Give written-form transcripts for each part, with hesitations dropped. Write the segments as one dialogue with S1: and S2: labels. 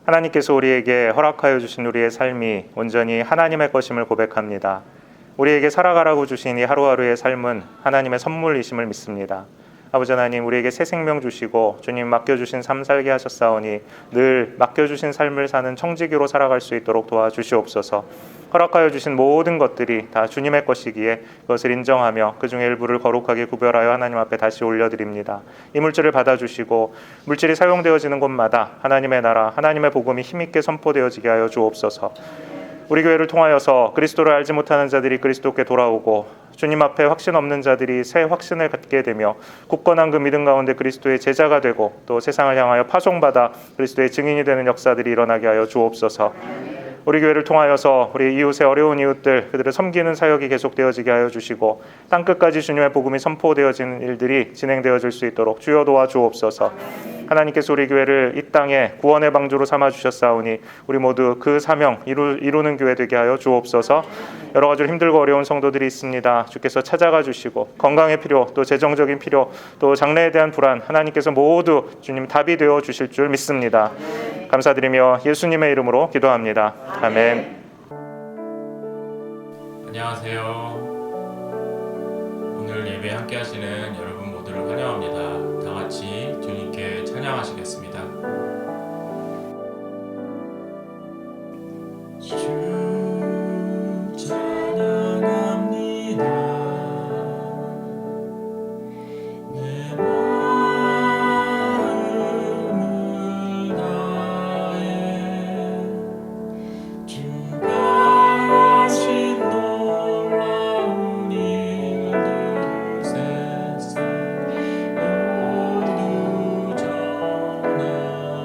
S1: 하나님께서 우리에게 허락하여 주신 우리의 삶이 온전히 하나님의 것임을 고백합니다. 우리에게 살아가라고 주신 이 하루하루의 삶은 하나님의 선물이심을 믿습니다. 아버지 하나님, 우리에게 새 생명 주시고 주님 맡겨주신 삶 살게 하셨사오니 늘 맡겨주신 삶을 사는 청지기로 살아갈 수 있도록 도와주시옵소서. 허락하여 주신 모든 것들이 다 주님의 것이기에 그것을 인정하며 그 중에 일부를 거룩하게 구별하여 하나님 앞에 다시 올려드립니다. 이 물질을 받아주시고 물질이 사용되어지는 곳마다 하나님의 나라, 하나님의 복음이 힘있게 선포되어지게 하여 주옵소서. 우리 교회를 통하여서 그리스도를 알지 못하는 자들이 그리스도께 돌아오고 주님 앞에 확신 없는 자들이 새 확신을 갖게 되며 굳건한 그 믿음 가운데 그리스도의 제자가 되고 또 세상을 향하여 파송받아 그리스도의 증인이 되는 역사들이 일어나게 하여 주옵소서. 우리 교회를 통하여서 우리 이웃의 어려운 이웃들, 그들을 섬기는 사역이 계속되어지게 하여 주시고 땅끝까지 주님의 복음이 선포되어지는 일들이 진행되어질 수 있도록 주여 도와주옵소서. 하나님께서 우리 교회를 이 땅에 구원의 방주로 삼아주셨사오니 우리 모두 그 사명 이루는 교회 되게 하여 주옵소서. 여러 가지로 힘들고 어려운 성도들이 있습니다. 주께서 찾아가 주시고 건강의 필요, 또 재정적인 필요, 또 장래에 대한 불안, 하나님께서 모두 주님 답이 되어 주실 줄 믿습니다. 감사드리며 예수님의 이름으로 기도합니다. 아멘.
S2: 안녕하세요. 오늘 예배 함께 하시는 여러분 모두를 환영합니다. 다 같이 주님께 찬양하시겠습니다. 주 찬양합니다. 내 마음을 다해 주가 하신 놀라운 일들 세상 모두 전하리.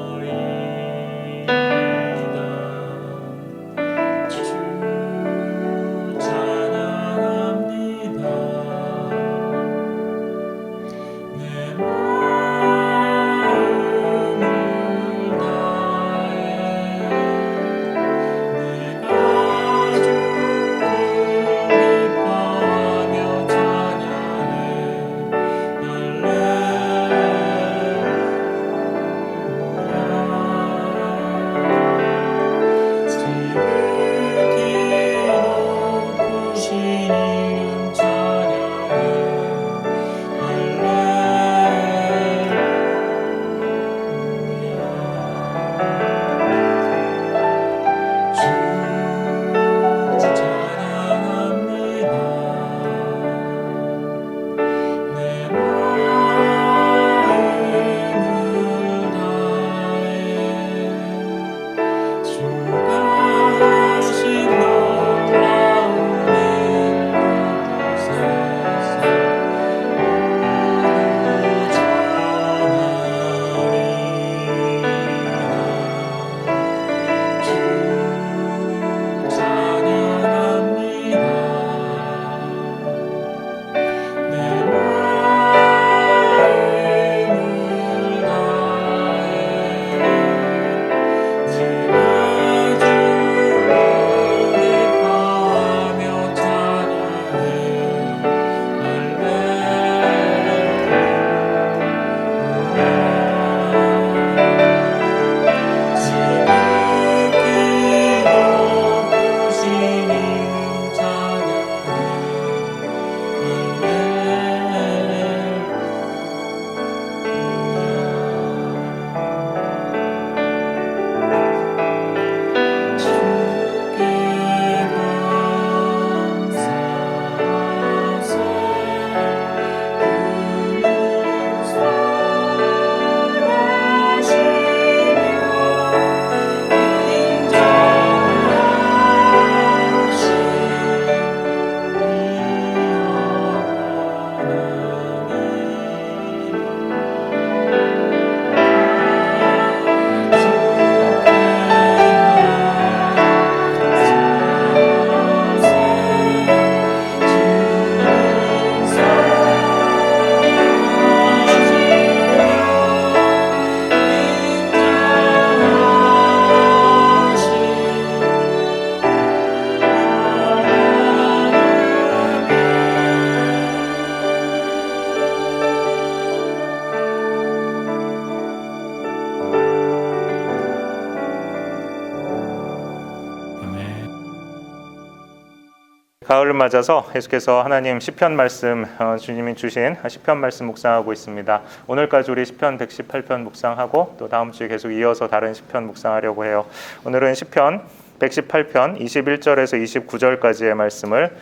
S1: 가을을 맞아서 계속해서 하나님 시편 말씀 주님이 주신 시편 말씀 묵상하고 있습니다. 오늘까지 우리 시편 118편 묵상하고 또 다음 주에 계속 이어서 다른 시편 묵상하려고 해요. 오늘은 시편 118편 21절에서 29절까지의 말씀을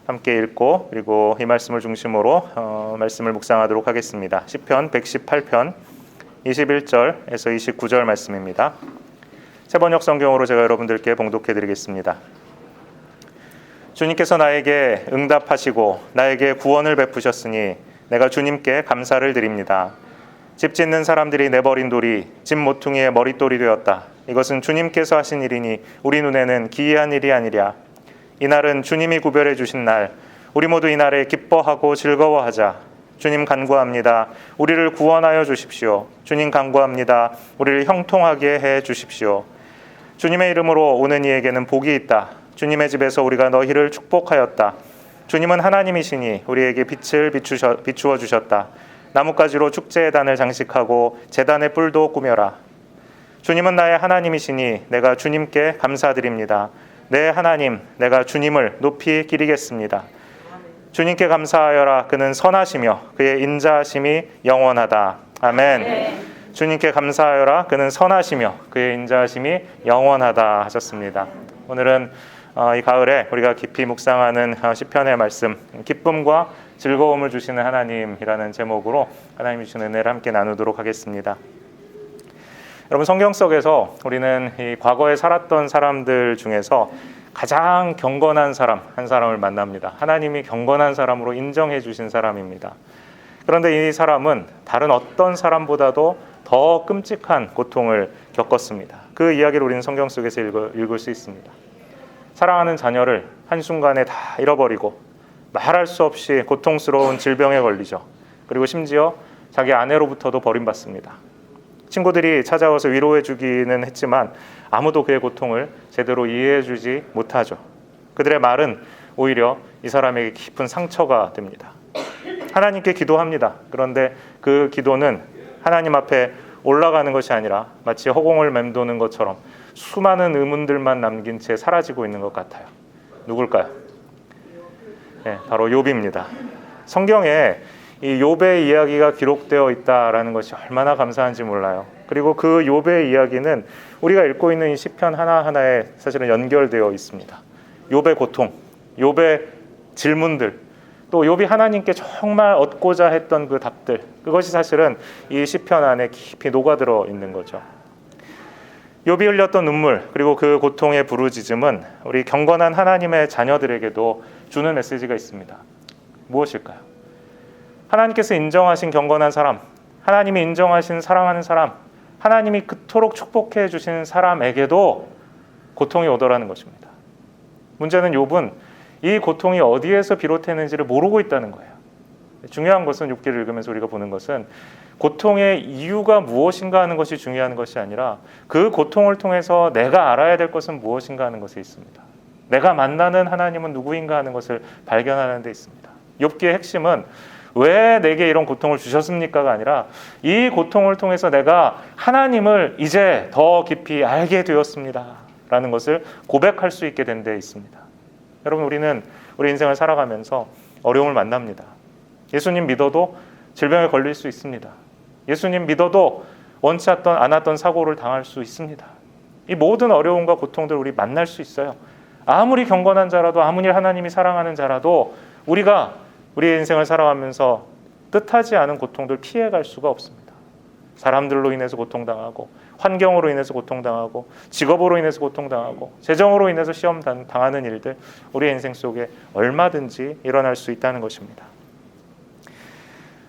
S1: 함께 읽고 그리고 이 말씀을 중심으로 말씀을 묵상하도록 하겠습니다. 시편 118편 21절에서 29절 말씀입니다. 새번역 성경으로 제가 여러분들께 봉독해 드리겠습니다. 주님께서 나에게 응답하시고 나에게 구원을 베푸셨으니 내가 주님께 감사를 드립니다. 집 짓는 사람들이 내버린 돌이 집 모퉁이의 머릿돌이 되었다. 이것은 주님께서 하신 일이니 우리 눈에는 기이한 일이 아니랴. 이날은 주님이 구별해 주신 날, 우리 모두 이날에 기뻐하고 즐거워하자. 주님 간구합니다. 우리를 구원하여 주십시오. 주님 간구합니다. 우리를 형통하게 해 주십시오. 주님의 이름으로 오는 이에게는 복이 있다. 주님의 집에서 우리가 너희를 축복하였다. 주님은 하나님이시니 우리에게 빛을 비추어 주셨다. 나뭇가지로 축제의 단을 장식하고 제단의 뿔도 꾸며라. 주님은 나의 하나님이시니 내가 주님께 감사드립니다. 내 하나님, 내가 주님을 높이 기리겠습니다. 주님께 감사하여라. 그는 선하시며 그의 인자하심이 영원하다. 아멘. 주님께 감사하여라. 그는 선하시며 그의 인자하심이 영원하다 하셨습니다. 오늘은 이 가을에 우리가 깊이 묵상하는 시편의 말씀, 기쁨과 즐거움을 주시는 하나님이라는 제목으로 하나님이 주시는 은혜를 함께 나누도록 하겠습니다. 여러분, 성경 속에서 우리는 이 과거에 살았던 사람들 중에서 가장 경건한 사람 한 사람을 만납니다. 하나님이 경건한 사람으로 인정해 주신 사람입니다. 그런데 이 사람은 다른 어떤 사람보다도 더 끔찍한 고통을 겪었습니다. 그 이야기를 우리는 성경 속에서 읽을 수 있습니다. 사랑하는 자녀를 한순간에 다 잃어버리고 말할 수 없이 고통스러운 질병에 걸리죠. 그리고 심지어 자기 아내로부터도 버림받습니다. 친구들이 찾아와서 위로해 주기는 했지만 아무도 그의 고통을 제대로 이해해 주지 못하죠. 그들의 말은 오히려 이 사람에게 깊은 상처가 됩니다. 하나님께 기도합니다. 그런데 그 기도는 하나님 앞에 올라가는 것이 아니라 마치 허공을 맴도는 것처럼 수많은 의문들만 남긴 채 사라지고 있는 것 같아요. 누굴까요? 네, 바로 욥입니다. 성경에 이 욥의 이야기가 기록되어 있다라는 것이 얼마나 감사한지 몰라요. 그리고 그 욥의 이야기는 우리가 읽고 있는 이 시편 하나하나에 사실은 연결되어 있습니다. 욥의 고통, 욥의 질문들, 또 욥이 하나님께 정말 얻고자 했던 그 답들, 그것이 사실은 이 시편 안에 깊이 녹아들어 있는 거죠. 욥이 흘렸던 눈물, 그리고 그 고통의 부르짖음은 우리 경건한 하나님의 자녀들에게도 주는 메시지가 있습니다. 무엇일까요? 하나님께서 인정하신 경건한 사람, 하나님이 인정하신 사랑하는 사람, 하나님이 그토록 축복해 주신 사람에게도 고통이 오더라는 것입니다. 문제는 욥은 이 고통이 어디에서 비롯했는지를 모르고 있다는 거예요. 중요한 것은 욥기를 읽으면서 우리가 보는 것은 고통의 이유가 무엇인가 하는 것이 중요한 것이 아니라 그 고통을 통해서 내가 알아야 될 것은 무엇인가 하는 것에 있습니다. 내가 만나는 하나님은 누구인가 하는 것을 발견하는 데 있습니다. 욥기의 핵심은 왜 내게 이런 고통을 주셨습니까가 아니라 이 고통을 통해서 내가 하나님을 이제 더 깊이 알게 되었습니다 라는 것을 고백할 수 있게 된 데 있습니다. 여러분, 우리는 우리 인생을 살아가면서 어려움을 만납니다. 예수님 믿어도 질병에 걸릴 수 있습니다. 예수님 믿어도 원치 않았던 사고를 당할 수 있습니다. 이 모든 어려움과 고통들 우리 만날 수 있어요. 아무리 경건한 자라도, 아무리 하나님이 사랑하는 자라도 우리가 우리의 인생을 살아가면서 뜻하지 않은 고통들 피해갈 수가 없습니다. 사람들로 인해서 고통당하고, 환경으로 인해서 고통당하고, 직업으로 인해서 고통당하고, 재정으로 인해서 시험 당하는 일들 우리의 인생 속에 얼마든지 일어날 수 있다는 것입니다.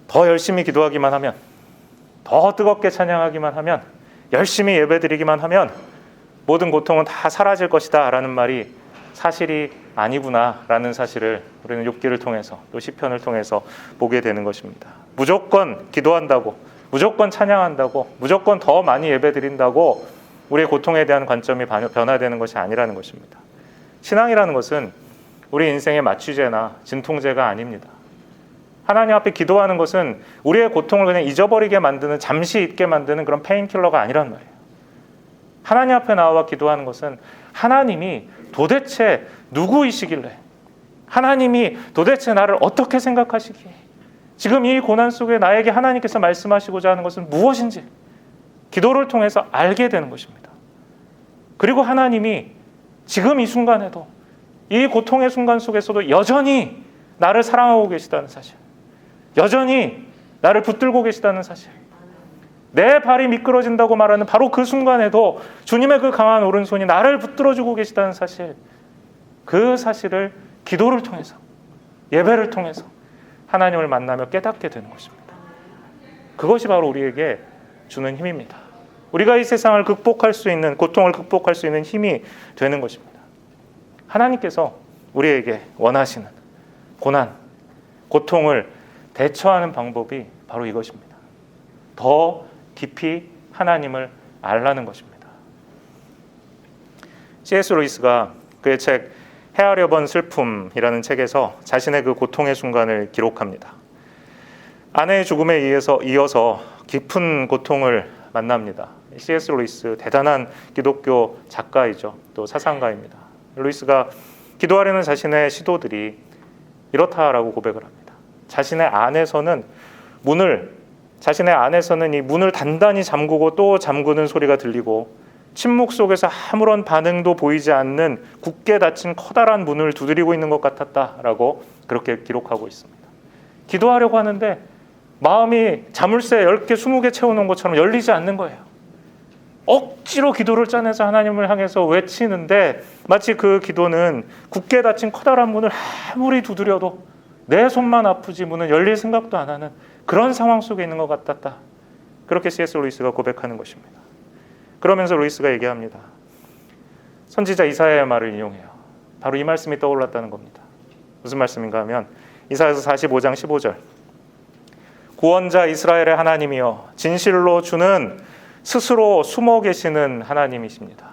S1: 더 열심히 기도하기만 하면, 더 뜨겁게 찬양하기만 하면, 열심히 예배드리기만 하면 모든 고통은 다 사라질 것이다 라는 말이 사실이 아니구나 라는 사실을 우리는 욥기를 통해서 또 시편을 통해서 보게 되는 것입니다. 무조건 기도한다고, 무조건 찬양한다고, 무조건 더 많이 예배드린다고 우리의 고통에 대한 관점이 변화되는 것이 아니라는 것입니다. 신앙이라는 것은 우리 인생의 마취제나 진통제가 아닙니다. 하나님 앞에 기도하는 것은 우리의 고통을 그냥 잊어버리게 만드는, 잠시 잊게 만드는 그런 페인킬러가 아니란 말이에요. 하나님 앞에 나와 기도하는 것은 하나님이 도대체 누구이시길래, 하나님이 도대체 나를 어떻게 생각하시기에 지금 이 고난 속에 나에게 하나님께서 말씀하시고자 하는 것은 무엇인지 기도를 통해서 알게 되는 것입니다. 그리고 하나님이 지금 이 순간에도 이 고통의 순간 속에서도 여전히 나를 사랑하고 계시다는 사실, 여전히 나를 붙들고 계시다는 사실, 내 발이 미끄러진다고 말하는 바로 그 순간에도 주님의 그 강한 오른손이 나를 붙들어주고 계시다는 사실, 그 사실을 기도를 통해서, 예배를 통해서 하나님을 만나며 깨닫게 되는 것입니다. 그것이 바로 우리에게 주는 힘입니다. 우리가 이 세상을 극복할 수 있는, 고통을 극복할 수 있는 힘이 되는 것입니다. 하나님께서 우리에게 원하시는 고난, 고통을 대처하는 방법이 바로 이것입니다. 더 깊이 하나님을 알라는 것입니다. C.S. 루이스가 그의 책 헤아려 본 슬픔이라는 책에서 자신의 그 고통의 순간을 기록합니다. 아내의 죽음에 이어서 깊은 고통을 만납니다. C.S. 루이스 대단한 기독교 작가이죠. 또 사상가입니다. 루이스가 기도하려는 자신의 시도들이 이렇다라고 고백을 합니다. 자신의 안에서는 이 문을 단단히 잠그고 또 잠그는 소리가 들리고 침묵 속에서 아무런 반응도 보이지 않는 굳게 닫힌 커다란 문을 두드리고 있는 것 같았다라고 그렇게 기록하고 있습니다. 기도하려고 하는데 마음이 자물쇠 10개, 20개 채워놓은 것처럼 열리지 않는 거예요. 억지로 기도를 짜내서 하나님을 향해서 외치는데 마치 그 기도는 굳게 닫힌 커다란 문을 아무리 두드려도 내 손만 아프지 문은 열릴 생각도 안 하는 그런 상황 속에 있는 것 같았다. 그렇게 C.S. 루이스가 고백하는 것입니다. 그러면서 루이스가 얘기합니다. 선지자 이사야의 말을 인용해요. 바로 이 말씀이 떠올랐다는 겁니다. 무슨 말씀인가 하면 이사야서 45장 15절, 구원자 이스라엘의 하나님이여 진실로 주는 스스로 숨어 계시는 하나님이십니다.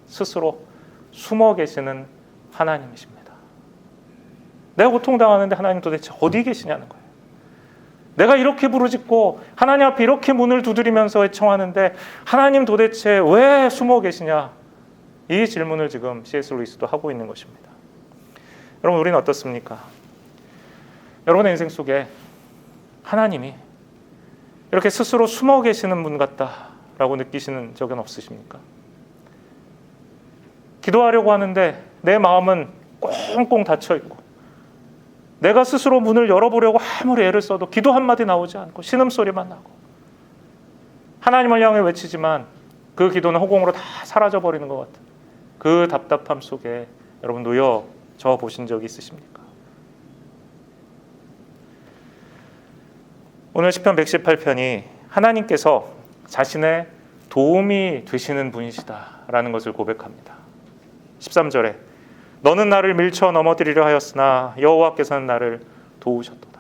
S1: 스스로 숨어 계시는 하나님이십니다. 내가 고통당하는데 하나님 도대체 어디 계시냐는 거예요. 내가 이렇게 부르짖고 하나님 앞에 이렇게 문을 두드리면서 애청하는데 하나님 도대체 왜 숨어 계시냐, 이 질문을 지금 C.S. 루이스도 하고 있는 것입니다. 여러분, 우리는 어떻습니까? 여러분의 인생 속에 하나님이 이렇게 스스로 숨어 계시는 분 같다라고 느끼시는 적은 없으십니까? 기도하려고 하는데 내 마음은 꽁꽁 닫혀있고 내가 스스로 문을 열어보려고 아무리 애를 써도 기도 한마디 나오지 않고 신음소리만 나고 하나님을 향해 외치지만 그 기도는 허공으로 다 사라져버리는 것 같은 그 답답함 속에 여러분 놓여져 보신 적이 있으십니까? 오늘 시편 118편이 하나님께서 자신의 도움이 되시는 분이시다라는 것을 고백합니다. 13절에 너는 나를 밀쳐 넘어뜨리려 하였으나 여호와께서는 나를 도우셨도다.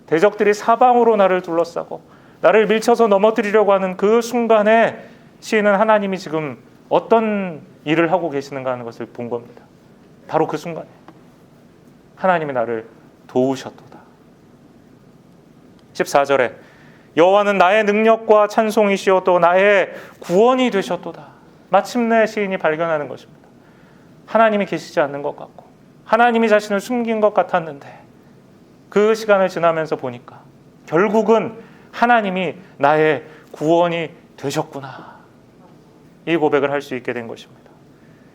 S1: 대적들이 사방으로 나를 둘러싸고 나를 밀쳐서 넘어뜨리려고 하는 그 순간에 시인은 하나님이 지금 어떤 일을 하고 계시는가 하는 것을 본 겁니다. 바로 그 순간에 하나님이 나를 도우셨도다. 14절에 여호와는 나의 능력과 찬송이시오 또 나의 구원이 되셨도다. 마침내 시인이 발견하는 것입니다. 하나님이 계시지 않는 것 같고 하나님이 자신을 숨긴 것 같았는데 그 시간을 지나면서 보니까 결국은 하나님이 나의 구원이 되셨구나. 이 고백을 할 수 있게 된 것입니다.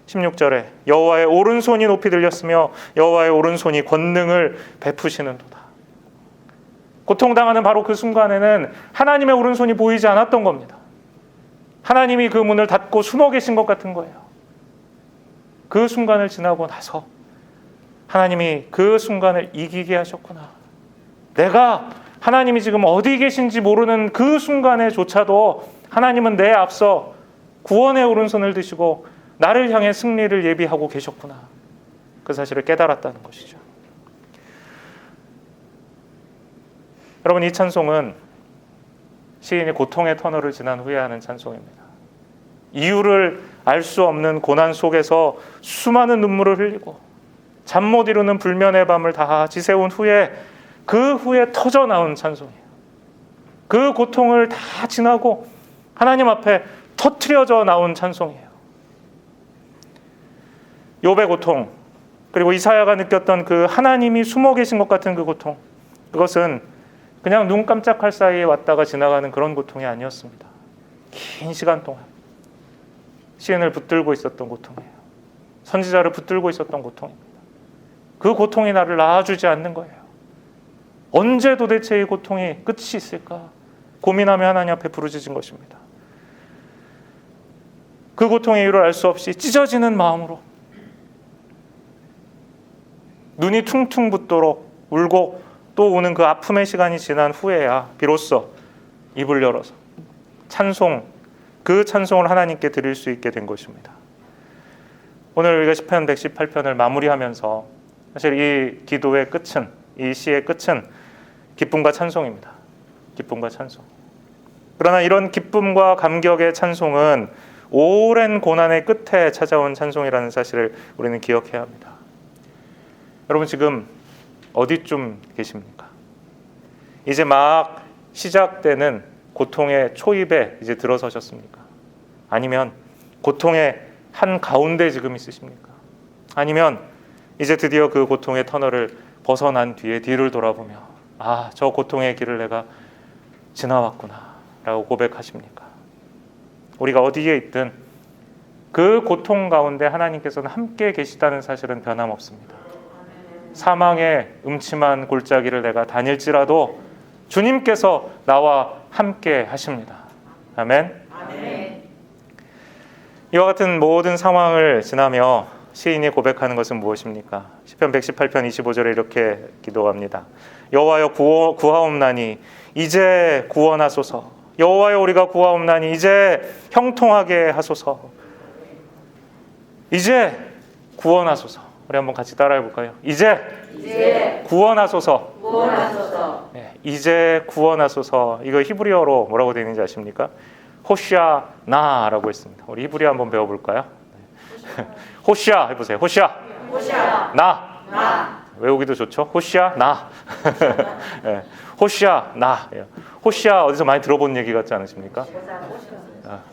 S1: 16절에 여호와의 오른손이 높이 들렸으며 여호와의 오른손이 권능을 베푸시는도다. 고통당하는 바로 그 순간에는 하나님의 오른손이 보이지 않았던 겁니다. 하나님이 그 문을 닫고 숨어 계신 것 같은 거예요. 그 순간을 지나고 나서 하나님이 그 순간을 이기게 하셨구나. 내가 하나님이 지금 어디 계신지 모르는 그 순간에조차도 하나님은 내 앞서 구원의 오른손을 드시고 나를 향해 승리를 예비하고 계셨구나. 그 사실을 깨달았다는 것이죠. 여러분, 이 찬송은 시인이 고통의 터널을 지난 후에 하는 찬송입니다. 이유를 알 수 없는 고난 속에서 수많은 눈물을 흘리고 잠 못 이루는 불면의 밤을 다 지새운 후에 그 후에 터져 나온 찬송이에요. 그 고통을 다 지나고 하나님 앞에 터트려져 나온 찬송이에요. 욥의 고통, 그리고 이사야가 느꼈던 그 하나님이 숨어 계신 것 같은 그 고통, 그것은 그냥 눈 깜짝할 사이에 왔다가 지나가는 그런 고통이 아니었습니다. 긴 시간 동안 시인을 붙들고 있었던 고통이에요. 선지자를 붙들고 있었던 고통입니다. 그 고통이 나를 낳아주지 않는 거예요. 언제 도대체 이 고통이 끝이 있을까 고민하며 하나님 앞에 부르짖은 것입니다. 그 고통의 이유를 알 수 없이 찢어지는 마음으로 눈이 퉁퉁 붓도록 울고 또 우는 그 아픔의 시간이 지난 후에야 비로소 입을 열어서 그 찬송을 하나님께 드릴 수 있게 된 것입니다. 오늘 우리가 시편 118편을 마무리하면서 사실 이 기도의 끝은, 이 시의 끝은 기쁨과 찬송입니다. 기쁨과 찬송. 그러나 이런 기쁨과 감격의 찬송은 오랜 고난의 끝에 찾아온 찬송이라는 사실을 우리는 기억해야 합니다. 여러분 지금 어디쯤 계십니까? 이제 막 시작되는 고통의 초입에 이제 들어서셨습니까? 아니면 고통의 한 가운데 지금 있으십니까? 아니면 이제 드디어 그 고통의 터널을 벗어난 뒤에 뒤를 돌아보며 저 고통의 길을 내가 지나왔구나 라고 고백하십니까? 우리가 어디에 있든 그 고통 가운데 하나님께서는 함께 계시다는 사실은 변함없습니다. 사망의 음침한 골짜기를 내가 다닐지라도 주님께서 나와 함께 하십니다. 아멘.
S3: 아멘.
S1: 이와 같은 모든 상황을 지나며 시인이 고백하는 것은 무엇입니까? 시편 118편 25절에 이렇게 기도합니다. 여호와여 구하옵나니 이제 구원하소서. 여호와여 우리가 구하옵나니 이제 형통하게 하소서. 이제 구원하소서. 우리 한번 같이 따라해 볼까요? 이제 구원하소서.
S3: 구원하소서.
S1: 네, 이제 구원하소서. 이거 히브리어로 뭐라고 되어 있는지 아십니까? 호시아나라고 했습니다. 우리 히브리어 한번 배워볼까요? 네. 호시아 해보세요. 호시아 나. 외우기도 좋죠. 호시아 나. 네. 호시아 나. 호시아 어디서 많이 들어본 얘기 같지 않으십니까?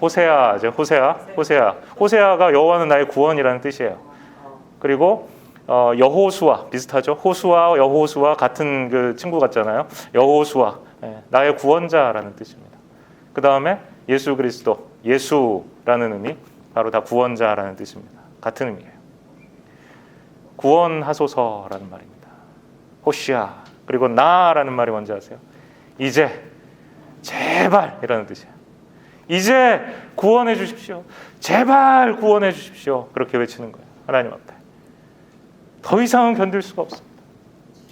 S1: 호세아죠. 호세아가 여호와는 나의 구원이라는 뜻이에요. 그리고 여호수아 비슷하죠. 호수아 여호수아 같은 그 친구 같잖아요. 여호수아 나의 구원자라는 뜻입니다. 그 다음에 예수 그리스도 예수라는 의미 바로 다 구원자라는 뜻입니다. 같은 의미예요. 구원하소서라는 말입니다. 호시아 그리고 나라는 말이 뭔지 아세요? 이제 제발 이라는 뜻이에요. 이제 구원해 주십시오. 제발 구원해 주십시오. 그렇게 외치는 거예요. 하나님 앞에. 더 이상은 견딜 수가 없습니다.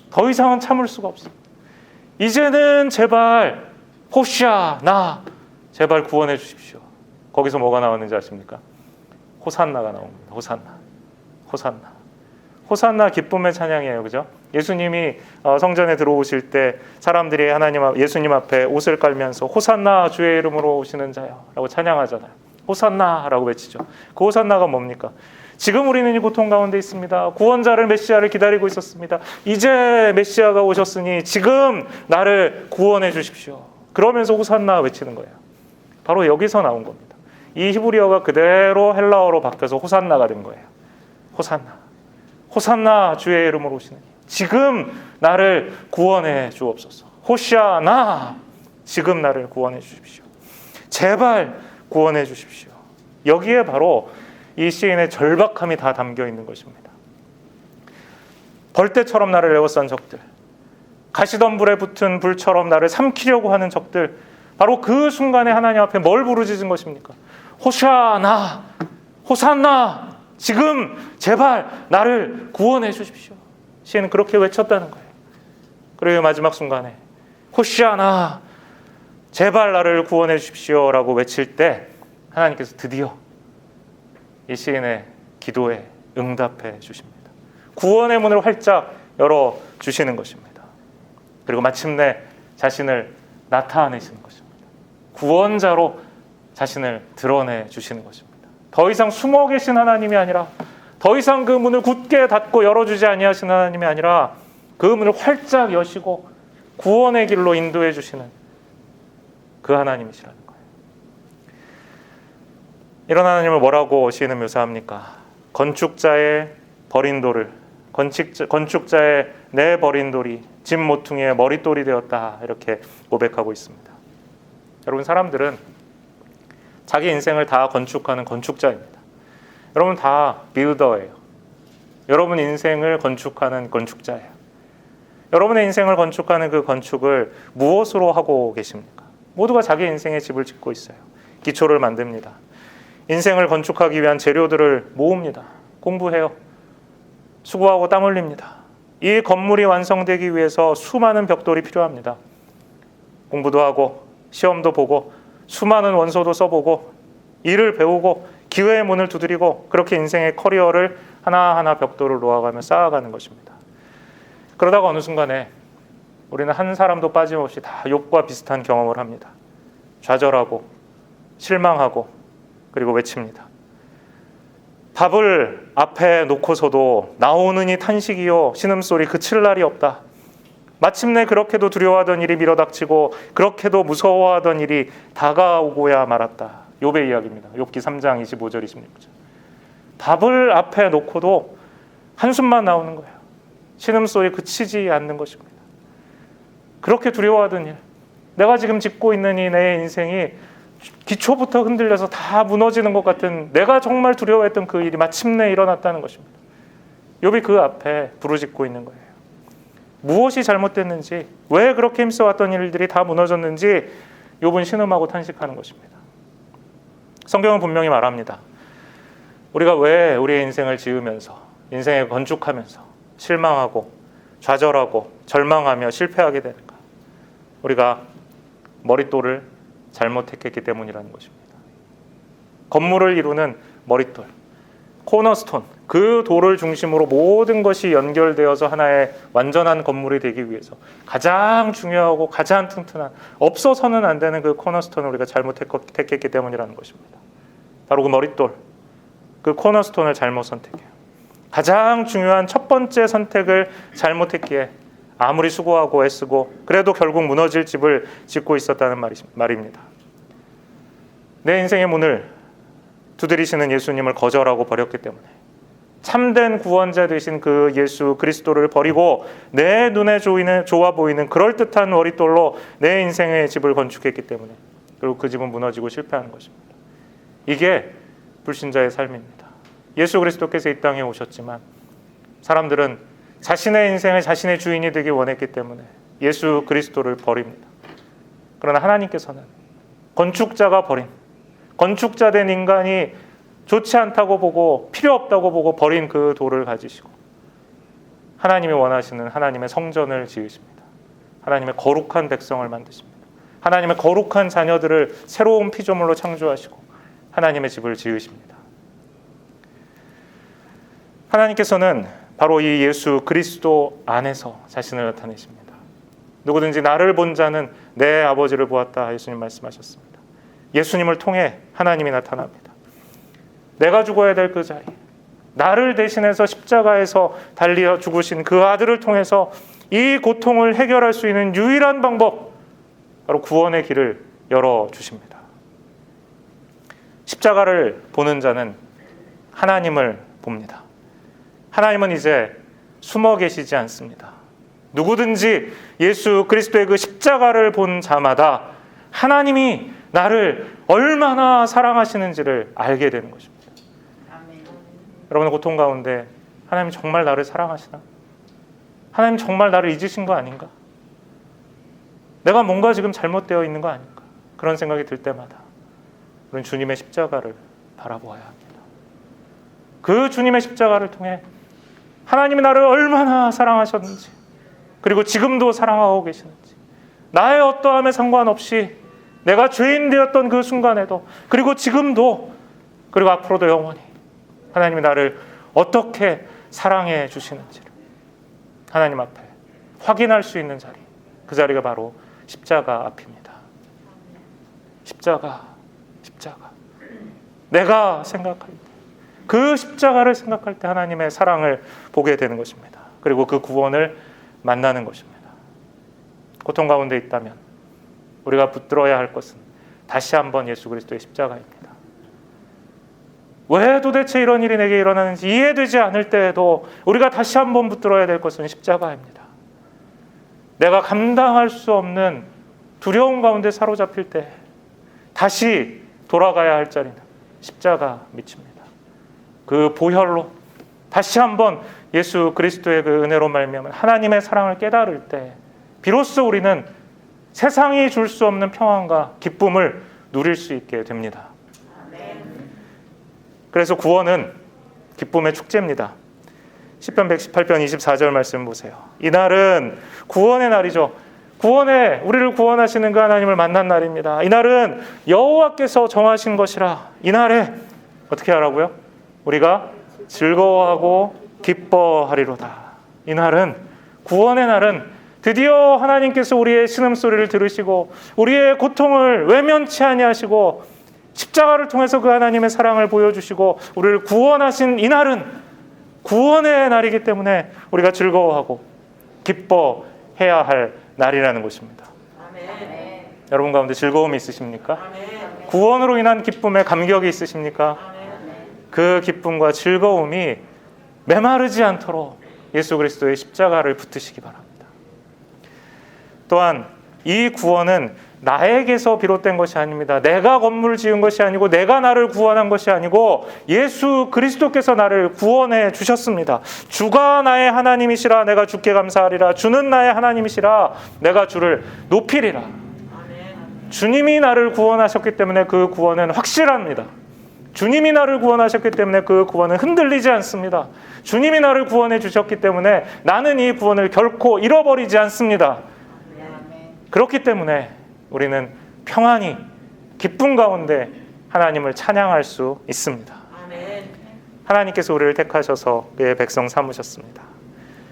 S1: 더 이상은 참을 수가 없습니다. 이제는 제발 호시아 나 제발 구원해 주십시오. 거기서 뭐가 나왔는지 아십니까? 호산나가 나옵니다. 호산나 기쁨의 찬양이에요. 그죠? 예수님이 성전에 들어오실 때 사람들이 예수님 앞에 옷을 깔면서 호산나 주의 이름으로 오시는 자요 라고 찬양하잖아요. 호산나라고 외치죠. 그 호산나가 뭡니까? 지금 우리는 이 고통 가운데 있습니다. 구원자를 메시아를 기다리고 있었습니다. 이제 메시아가 오셨으니 지금 나를 구원해 주십시오. 그러면서 호산나 외치는 거예요. 바로 여기서 나온 겁니다. 이 히브리어가 그대로 헬라어로 바뀌어서 호산나가 된 거예요. 호산나 주의 이름으로 오시는 지금 나를 구원해 주옵소서. 호시아나 지금 나를 구원해 주십시오. 제발 구원해 주십시오. 여기에 바로 이 시인의 절박함이 다 담겨 있는 것입니다. 벌떼처럼 나를 에워싼 적들, 가시던 불에 붙은 불처럼 나를 삼키려고 하는 적들, 바로 그 순간에 하나님 앞에 뭘 부르짖은 것입니까? 호시아나, 호산나, 지금 제발 나를 구원해 주십시오. 시인은 그렇게 외쳤다는 거예요. 그리고 마지막 순간에 호시아나, 제발 나를 구원해 주십시오라고 외칠 때 하나님께서 드디어 이 시인의 기도에 응답해 주십니다. 구원의 문을 활짝 열어 주시는 것입니다. 그리고 마침내 자신을 나타내시는 것입니다. 구원자로 자신을 드러내 주시는 것입니다. 더 이상 숨어 계신 하나님이 아니라, 더 이상 그 문을 굳게 닫고 열어주지 아니하신 하나님이 아니라 그 문을 활짝 여시고 구원의 길로 인도해 주시는 그 하나님이시라는 거예요. 이런 하나님을 뭐라고 시인은 묘사합니까? 건축자의 버린 돌을 건축자의 내 버린 돌이 집 모퉁이의 머릿돌이 되었다, 이렇게 고백하고 있습니다. 여러분, 사람들은 자기 인생을 다 건축하는 건축자입니다. 여러분 다 빌더예요. 여러분 인생을 건축하는 건축자예요. 여러분의 인생을 건축하는 그 건축을 무엇으로 하고 계십니까? 모두가 자기 인생의 집을 짓고 있어요. 기초를 만듭니다. 인생을 건축하기 위한 재료들을 모읍니다. 공부해요. 수고하고 땀 흘립니다. 이 건물이 완성되기 위해서 수많은 벽돌이 필요합니다. 공부도 하고 시험도 보고 수많은 원서도 써보고 일을 배우고 기회의 문을 두드리고 그렇게 인생의 커리어를 하나하나 벽돌을 놓아가며 쌓아가는 것입니다. 그러다가 어느 순간에 우리는 한 사람도 빠짐없이 다 욥과 비슷한 경험을 합니다. 좌절하고 실망하고 그리고 외칩니다. 밥을 앞에 놓고서도 나오는 이 탄식이요 신음소리 그칠 날이 없다. 마침내 그렇게도 두려워하던 일이 밀어닥치고 그렇게도 무서워하던 일이 다가오고야 말았다. 욥의 이야기입니다. 욥기 3장 25절 26절. 밥을 앞에 놓고도 한숨만 나오는 거예요. 신음소리 그치지 않는 것입니다. 그렇게 두려워하던 일, 내가 지금 짓고 있는 이 내 인생이 기초부터 흔들려서 다 무너지는 것 같은 내가 정말 두려워했던 그 일이 마침내 일어났다는 것입니다. 욥이 그 앞에 부르짖고 있는 거예요. 무엇이 잘못됐는지, 왜 그렇게 힘써왔던 일들이 다 무너졌는지 욥은 신음하고 탄식하는 것입니다. 성경은 분명히 말합니다. 우리가 왜 우리의 인생을 지으면서, 인생을 건축하면서 실망하고 좌절하고 절망하며 실패하게 되는가? 우리가 머릿돌을 잘못했기 때문이라는 것입니다. 건물을 이루는 머릿돌, 코너스톤, 그 돌을 중심으로 모든 것이 연결되어서 하나의 완전한 건물이 되기 위해서 가장 중요하고 가장 튼튼한, 없어서는 안 되는 그 코너스톤을 우리가 잘못했기 때문이라는 것입니다. 바로 그 머릿돌, 그 코너스톤을 잘못 선택해요. 가장 중요한 첫 번째 선택을 잘못했기에 아무리 수고하고 애쓰고 그래도 결국 무너질 집을 짓고 있었다는 말입니다. 내 인생의 문을 두드리시는 예수님을 거절하고 버렸기 때문에, 참된 구원자 되신 그 예수 그리스도를 버리고 내 눈에 좋아 보이는 그럴듯한 머릿돌로 내 인생의 집을 건축했기 때문에 그리고 그 집은 무너지고 실패하는 것입니다. 이게 불신자의 삶입니다. 예수 그리스도께서 이 땅에 오셨지만 사람들은 자신의 인생을 자신의 주인이 되기 원했기 때문에 예수 그리스도를 버립니다. 그러나 하나님께서는 건축자가 버린, 건축자 된 인간이 좋지 않다고 보고 필요 없다고 보고 버린 그 돌을 가지시고 하나님이 원하시는 하나님의 성전을 지으십니다. 하나님의 거룩한 백성을 만드십니다. 하나님의 거룩한 자녀들을 새로운 피조물로 창조하시고 하나님의 집을 지으십니다. 하나님께서는 바로 이 예수 그리스도 안에서 자신을 나타내십니다. 누구든지 나를 본 자는 내 아버지를 보았다, 예수님 말씀하셨습니다. 예수님을 통해 하나님이 나타납니다. 내가 죽어야 될 그 자리, 나를 대신해서 십자가에서 달려 죽으신 그 아들을 통해서 이 고통을 해결할 수 있는 유일한 방법, 바로 구원의 길을 열어주십니다. 십자가를 보는 자는 하나님을 봅니다. 하나님은 이제 숨어 계시지 않습니다. 누구든지 예수 그리스도의 그 십자가를 본 자마다 하나님이 나를 얼마나 사랑하시는지를 알게 되는 것입니다.
S3: 아멘.
S1: 여러분의 고통 가운데 하나님 정말 나를 사랑하시나? 하나님 정말 나를 잊으신 거 아닌가? 내가 뭔가 지금 잘못되어 있는 거 아닌가? 그런 생각이 들 때마다 우리는 주님의 십자가를 바라보아야 합니다. 그 주님의 십자가를 통해 하나님이 나를 얼마나 사랑하셨는지, 그리고 지금도 사랑하고 계시는지, 나의 어떠함에 상관없이 내가 죄인 되었던 그 순간에도, 그리고 지금도, 그리고 앞으로도 영원히 하나님이 나를 어떻게 사랑해 주시는지를 하나님 앞에 확인할 수 있는 자리, 그 자리가 바로 십자가 앞입니다. 십자가. 내가 생각할 때, 그 십자가를 생각할 때 하나님의 사랑을 보게 되는 것입니다. 그리고 그 구원을 만나는 것입니다. 고통 가운데 있다면 우리가 붙들어야 할 것은 다시 한번 예수 그리스도의 십자가입니다. 왜 도대체 이런 일이 내게 일어나는지 이해되지 않을 때에도 우리가 다시 한번 붙들어야 될 것은 십자가입니다. 내가 감당할 수 없는 두려움 가운데 사로잡힐 때 다시 돌아가야 할 자리는 십자가 밑입니다. 그 보혈로 다시 한번 예수 그리스도의 그 은혜로 말미암아 하나님의 사랑을 깨달을 때 비로소 우리는 세상이 줄 수 없는 평안과 기쁨을 누릴 수 있게 됩니다. 그래서 구원은 기쁨의 축제입니다. 시편 118편 24절 말씀 보세요. 이날은 구원의 날이죠. 우리를 구원하시는 그 하나님을 만난 날입니다. 이날은 여호와께서 정하신 것이라. 이날에 어떻게 하라고요? 우리가 즐거워하고 기뻐하리로다. 이날은, 구원의 날은 드디어 하나님께서 우리의 신음소리를 들으시고 우리의 고통을 외면치 아니하시고 십자가를 통해서 그 하나님의 사랑을 보여주시고 우리를 구원하신 이날은 구원의 날이기 때문에 우리가 즐거워하고 기뻐해야 할 날이라는 것입니다.
S3: 아멘.
S1: 여러분 가운데 즐거움이 있으십니까?
S3: 아멘.
S1: 구원으로 인한 기쁨에 감격이 있으십니까? 그 기쁨과 즐거움이 메마르지 않도록 예수 그리스도의 십자가를 붙드시기 바랍니다. 또한 이 구원은 나에게서 비롯된 것이 아닙니다. 내가 건물을 지은 것이 아니고 내가 나를 구원한 것이 아니고 예수 그리스도께서 나를 구원해 주셨습니다. 주가 나의 하나님이시라 내가 주께 감사하리라. 주는 나의 하나님이시라 내가 주를 높이리라. 주님이 나를 구원하셨기 때문에 그 구원은 확실합니다. 주님이 나를 구원하셨기 때문에 그 구원은 흔들리지 않습니다. 주님이 나를 구원해 주셨기 때문에 나는 이 구원을 결코 잃어버리지 않습니다. 그렇기 때문에 우리는 평안히 기쁨 가운데 하나님을 찬양할 수 있습니다. 하나님께서 우리를 택하셔서 그의 백성 삼으셨습니다.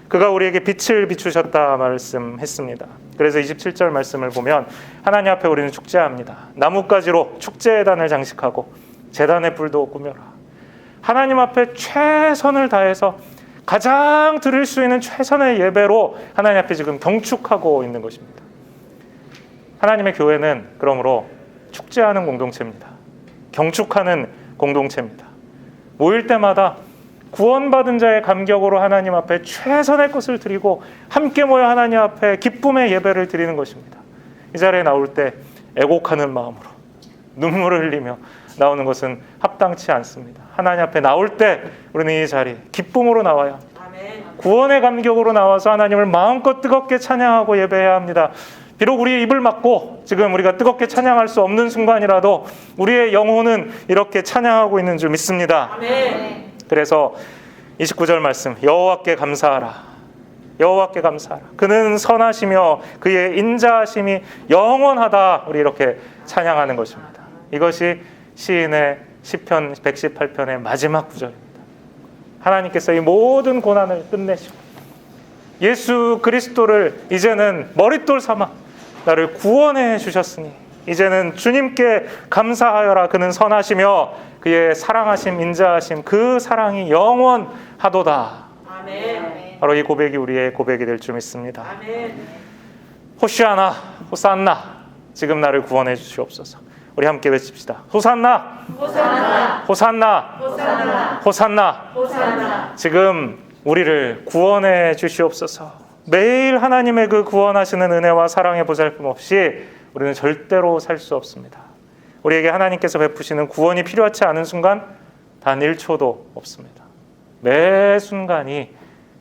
S1: 그가 우리에게 빛을 비추셨다 말씀했습니다. 그래서 27절 말씀을 보면 하나님 앞에 우리는 축제합니다. 나뭇가지로 축제단을 장식하고 제단의 불도 꾸며라. 하나님 앞에 최선을 다해서 가장 드릴 수 있는 최선의 예배로 하나님 앞에 지금 경축하고 있는 것입니다. 하나님의 교회는 그러므로 축제하는 공동체입니다. 경축하는 공동체입니다. 모일 때마다 구원받은 자의 감격으로 하나님 앞에 최선의 것을 드리고 함께 모여 하나님 앞에 기쁨의 예배를 드리는 것입니다. 이 자리에 나올 때 애곡하는 마음으로 눈물을 흘리며 나오는 것은 합당치 않습니다. 하나님 앞에 나올 때 우리는 이 자리에 기쁨으로 나와야 합니다. 구원의 감격으로 나와서 하나님을 마음껏 뜨겁게 찬양하고 예배해야 합니다. 비록 우리의 입을 막고 지금 우리가 뜨겁게 찬양할 수 없는 순간이라도 우리의 영혼은 이렇게 찬양하고 있는 줄 믿습니다.
S3: 아멘.
S1: 그래서 29절 말씀, 여호와께 감사하라. 여호와께 감사하라. 그는 선하시며 그의 인자하심이 영원하다. 우리 이렇게 찬양하는 것입니다. 이것이 시인의 시편 118편의 마지막 구절입니다. 하나님께서 이 모든 고난을 끝내시고 예수 그리스도를 이제는 머릿돌 삼아 나를 구원해 주셨으니 이제는 주님께 감사하여라. 그는 선하시며 그의 사랑하심 인자하심 그 사랑이 영원하도다.
S3: 아멘.
S1: 바로 이 고백이 우리의 고백이 될 줄 믿습니다.
S3: 아멘.
S1: 호시아나 호산나 지금 나를 구원해 주시옵소서. 우리 함께 외칩시다. 호산나
S3: 호산나.
S1: 호산나
S3: 호산나.
S1: 호산나
S3: 호산나.
S1: 지금 우리를 구원해 주시옵소서. 매일 하나님의 그 구원하시는 은혜와 사랑의 보살핌 없이 우리는 절대로 살 수 없습니다. 우리에게 하나님께서 베푸시는 구원이 필요하지 않은 순간 단 1초도 없습니다. 매 순간이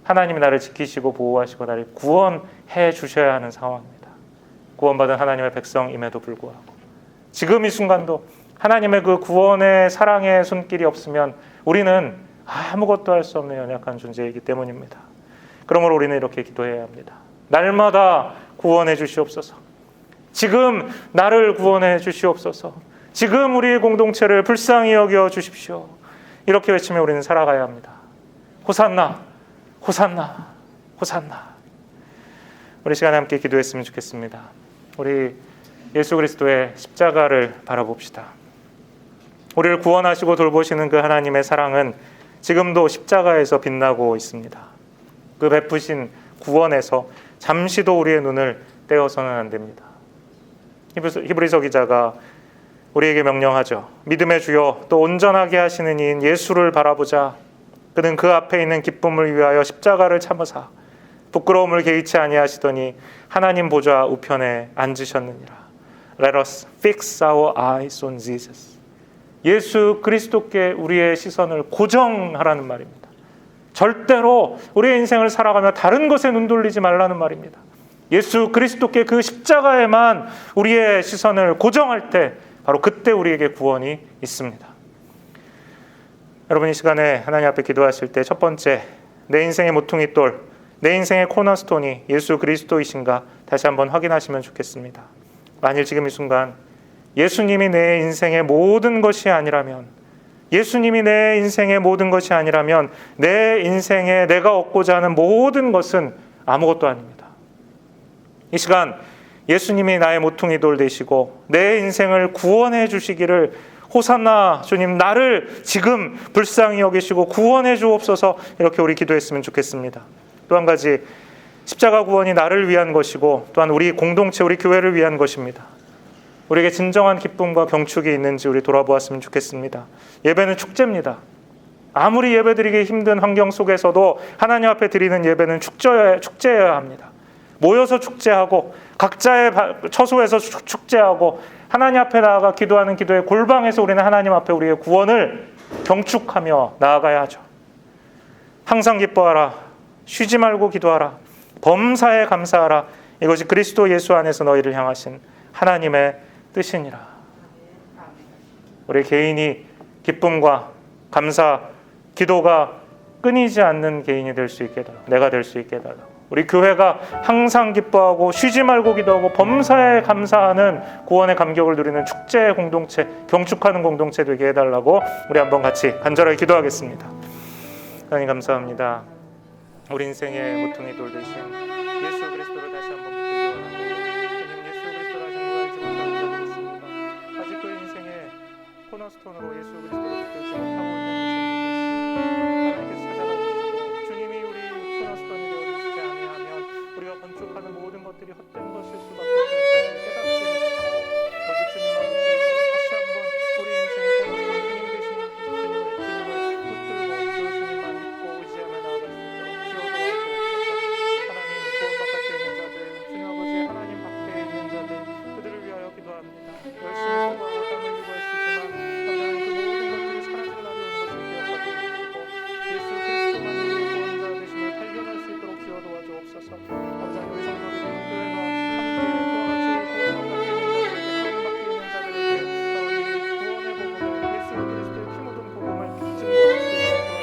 S1: 하나님이 나를 지키시고 보호하시고 나를 구원해 주셔야 하는 상황입니다. 구원받은 하나님의 백성임에도 불구하고 지금 이 순간도 하나님의 그 구원의 사랑의 손길이 없으면 우리는 아무것도 할 수 없는 연약한 존재이기 때문입니다. 그러므로 우리는 이렇게 기도해야 합니다. 날마다 구원해 주시옵소서. 지금 나를 구원해 주시옵소서. 지금 우리의 공동체를 불쌍히 여겨 주십시오. 이렇게 외치며 우리는 살아가야 합니다. 호산나, 호산나, 호산나. 우리 시간에 함께 기도했으면 좋겠습니다. 우리 예수 그리스도의 십자가를 바라봅시다. 우리를 구원하시고 돌보시는 그 하나님의 사랑은 지금도 십자가에서 빛나고 있습니다. 그 베푸신 구원에서 잠시도 우리의 눈을 떼어서는 안 됩니다. 히브리서 기자가 우리에게 명령하죠. 믿음의 주여 또 온전하게 하시는 이인 예수를 바라보자. 그는 그 앞에 있는 기쁨을 위하여 십자가를 참으사 부끄러움을 개의치 아니하시더니 하나님 보좌 우편에 앉으셨느니라. Let us fix our eyes on Jesus. 예수 그리스도께 우리의 시선을 고정하라는 말입니다. 절대로 우리의 인생을 살아가며 다른 것에 눈 돌리지 말라는 말입니다. 예수 그리스도께 그 십자가에만 우리의 시선을 고정할 때 바로 그때 우리에게 구원이 있습니다. 여러분, 이 시간에 하나님 앞에 기도하실 때 첫 번째, 내 인생의 모퉁이 돌, 내 인생의 코너스톤이 예수 그리스도이신가 다시 한번 확인하시면 좋겠습니다. 만일 지금 이 순간 예수님이 내 인생의 모든 것이 아니라면, 예수님이 내 인생의 모든 것이 아니라면 내 인생에 내가 얻고자 하는 모든 것은 아무것도 아닙니다. 이 시간 예수님이 나의 모퉁이 돌 되시고 내 인생을 구원해 주시기를 호산나 주님, 나를 지금 불쌍히 여기시고 구원해 주옵소서, 이렇게 우리 기도했으면 좋겠습니다. 또 한 가지, 십자가 구원이 나를 위한 것이고 또한 우리 공동체, 우리 교회를 위한 것입니다. 우리에게 진정한 기쁨과 경축이 있는지 우리 돌아보았으면 좋겠습니다. 예배는 축제입니다. 아무리 예배드리기 힘든 환경 속에서도 하나님 앞에 드리는 예배는 축제여야 합니다. 모여서 축제하고 각자의 처소에서 축제하고 하나님 앞에 나아가 기도하는 기도의 골방에서 우리는 하나님 앞에 우리의 구원을 경축하며 나아가야 하죠. 항상 기뻐하라, 쉬지 말고 기도하라, 범사에 감사하라. 이것이 그리스도 예수 안에서 너희를 향하신 하나님의 뜻이니라. 우리 개인이 기쁨과 감사, 기도가 끊이지 않는 개인이 될 수 있게 해달라. 내가 될 수 있게 해달라. 우리 교회가 항상 기뻐하고 쉬지 말고 기도하고 범사에 감사하는 구원의 감격을 누리는 축제의 공동체, 경축하는 공동체 되게 해달라고 우리 한번 같이 간절하게 기도하겠습니다. 하나님 감사합니다. 우리 인생의 모퉁이 돌 되신 예수 그리스도를 다시 한번 붙들고 주님, 예수 그리스도를 아직 알지 못하는 자들이 있습니다. 아직도 인생의 코너스톤으로 예수 그리스도를 붙들지 못하고 있는 하나님께서 찾아가 주시고 주님이 우리 코너스톤이 되어주시지 아니하면 우리가 건축하는 모든 것들이 헛된 것일 수밖에 없다는 사실을 깨닫게 해주시고 오직 주님만 붙들고 다시 한번 우리 인생의 코너스톤 주님 되신 주님을 붙들고 그 주님만 믿고 의지하며 나아갈 수 있도록 주여 도와주옵소서. 하나님, 구원 바깥에 있는 자들, 주님 아버지 하나님 밖에 있는 자들, 그들을 위하여 기도합니다. 열심히 공부하고 땀을 흘리고 했지만 하나님, 그 모든 것들이 사라지고 나를 오는 것을 기억하게 해주시고 예수 그리스도만 우리의 구원자 되심을 발견할 수 있도록 주여 도와주옵소서. 아버지, 우리 성도들이 교회가 함께 그와 같이 구원 바깥에 있는 자들에게, 하나님 밖에 있는 자들에게 바로 이 구원의 복음을, 예수 그리스도의 피 묻은 복음을 증거할 수 있도록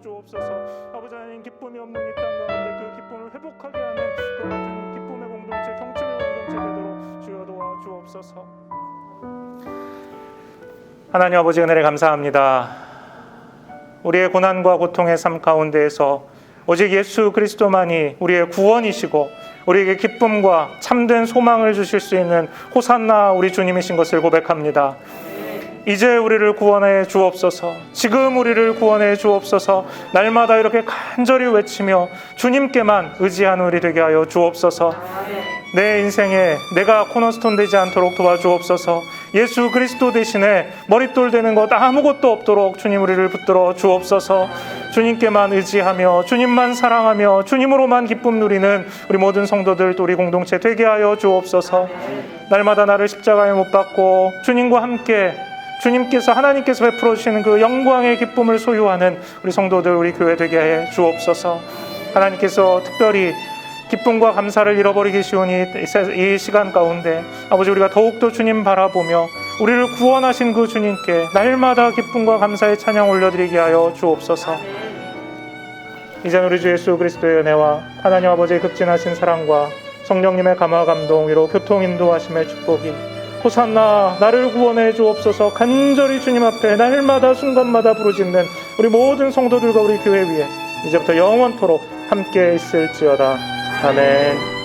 S1: 주옵소서. 아버지 하나님, 기쁨이 없는 이 땅 가운데 그 기쁨을 회복하게 하는 그와 같은 기쁨의 공동체, 경축의 공동체 되도록 주여 도와주옵소서. 하나님 아버지, 은혜를 감사합니다. 우리의 고난과 고통의 삶 가운데에서 오직 예수 그리스도만이 우리의 구원이시고 우리에게 기쁨과 참된 소망을 주실 수 있는 호산나 우리 주님이신 것을 고백합니다. 이제 우리를 구원해 주옵소서. 지금 우리를 구원해 주옵소서. 날마다 이렇게 간절히 외치며 주님께만 의지하는 우리 되게 하여 주옵소서. 내 인생에 내가 코너스톤 되지 않도록 도와주옵소서. 예수 그리스도 대신에 머릿돌 되는 것 아무것도 없도록 주님 우리를 붙들어 주옵소서. 주님께만 의지하며 주님만 사랑하며 주님으로만 기쁨 누리는 우리 모든 성도들, 또 우리 공동체 되게 하여 주옵소서. 날마다 나를 십자가에 못 박고 주님과 함께 주님께서, 하나님께서 베풀어 주시는 그 영광의 기쁨을 소유하는 우리 성도들, 우리 교회 되게 해 주옵소서. 하나님께서 특별히 기쁨과 감사를 잃어버리기 쉬운 이 시간 가운데 아버지, 우리가 더욱더 주님 바라보며 우리를 구원하신 그 주님께 날마다 기쁨과 감사의 찬양 올려드리게 하여 주옵소서. 이제 우리 주 예수 그리스도의 은혜와 하나님 아버지의 극진하신 사랑과 성령님의 감화 감동 위로 교통 인도하심의 축복이 호산나 나를 구원해 주옵소서 간절히 주님 앞에 날마다 순간마다 부르짖는 우리 모든 성도들과 우리 교회 위에 이제부터 영원토록 함께 있을지어다. 아멘.